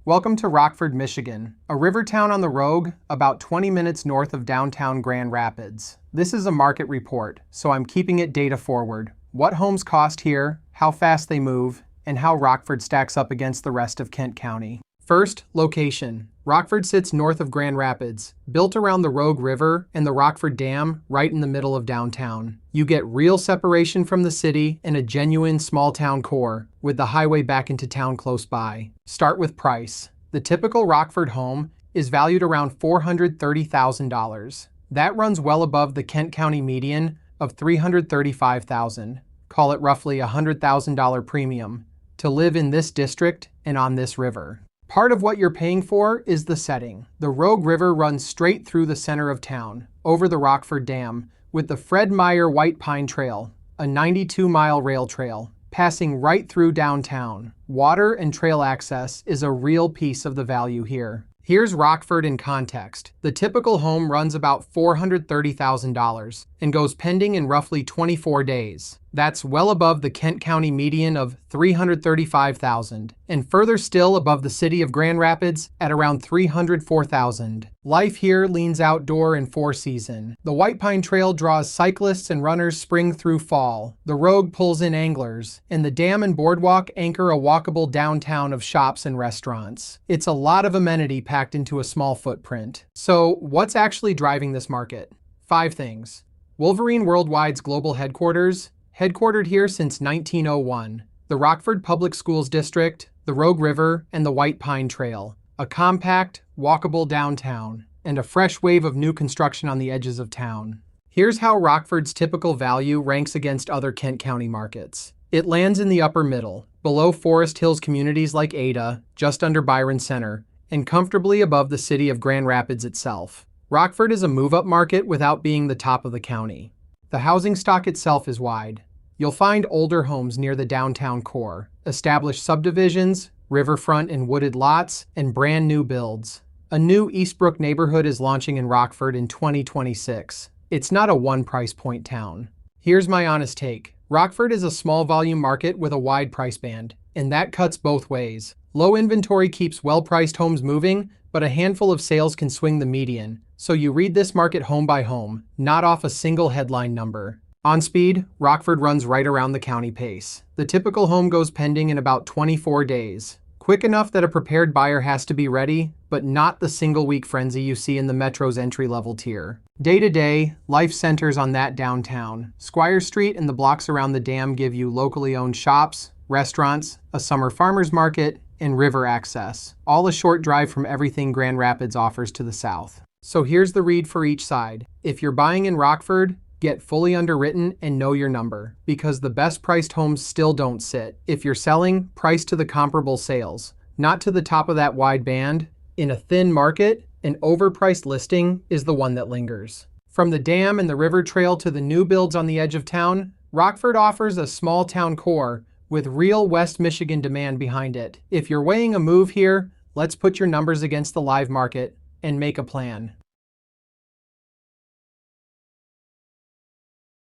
Welcome to Rockford, Michigan, a river town on the Rogue, about 20 minutes north of downtown Grand Rapids. This is a market report, so I'm keeping it data forward. What homes cost here, how fast they move, and how Rockford stacks up against the rest of Kent County. First, location. Rockford sits north of Grand Rapids, built around the Rogue River and the Rockford Dam right in the middle of downtown. You get real separation from the city and a genuine small-town core, with the highway back into town close by. Start with price. The typical Rockford home is valued around $430,000. That runs well above the Kent County median of $335,000. Call it roughly a $100,000 premium to live in this district and on this river. Part of what you're paying for is the setting. The Rogue River runs straight through the center of town, over the Rockford Dam, with the Fred Meyer White Pine Trail, a 92-mile rail trail, passing right through downtown. Water and trail access is a real piece of the value here. Here's Rockford in context. The typical home runs about $430,000 and goes pending in roughly 24 days. That's well above the Kent County median of $335,000 and further still above the city of Grand Rapids at around $304,000. Life here leans outdoor and four-season. The White Pine Trail draws cyclists and runners spring through fall. The Rogue pulls in anglers, and the dam and boardwalk anchor a walkable downtown of shops and restaurants. It's a lot of amenity packed into a small footprint. So, what's actually driving this market? 5 things. Wolverine Worldwide's global headquarters, headquartered here since 1901. The Rockford Public Schools District, the Rogue River, and the White Pine Trail. A compact, walkable downtown, and a fresh wave of new construction on the edges of town. Here's how Rockford's typical value ranks against other Kent County markets. It lands in the upper middle, below Forest Hills communities like Ada, just under Byron Center, and comfortably above the city of Grand Rapids itself. Rockford is a move-up market without being the top of the county. The housing stock itself is wide. You'll find older homes near the downtown core, established subdivisions, riverfront and wooded lots, and brand new builds. A new Eastbrook neighborhood is launching in Rockford in 2026. It's not a one price point town. Here's my honest take. Rockford is a small volume market with a wide price band, and that cuts both ways. Low inventory keeps well-priced homes moving, but a handful of sales can swing the median. So you read this market home by home, not off a single headline number. On speed, Rockford runs right around the county pace. The typical home goes pending in about 24 days. Quick enough that a prepared buyer has to be ready, but not the single-week frenzy you see in the Metro's entry-level tier. Day to day, life centers on that downtown. Squire Street and the blocks around the dam give you locally owned shops, restaurants, a summer farmer's market, and river access. All a short drive from everything Grand Rapids offers to the south. So here's the read for each side. If you're buying in Rockford, get fully underwritten and know your number, because the best priced homes still don't sit. If you're selling, price to the comparable sales, not to the top of that wide band. In a thin market, an overpriced listing is the one that lingers. From the dam and the river trail to the new builds on the edge of town, Rockford offers a small town core with real West Michigan demand behind it. If you're weighing a move here, let's put your numbers against the live market and make a plan.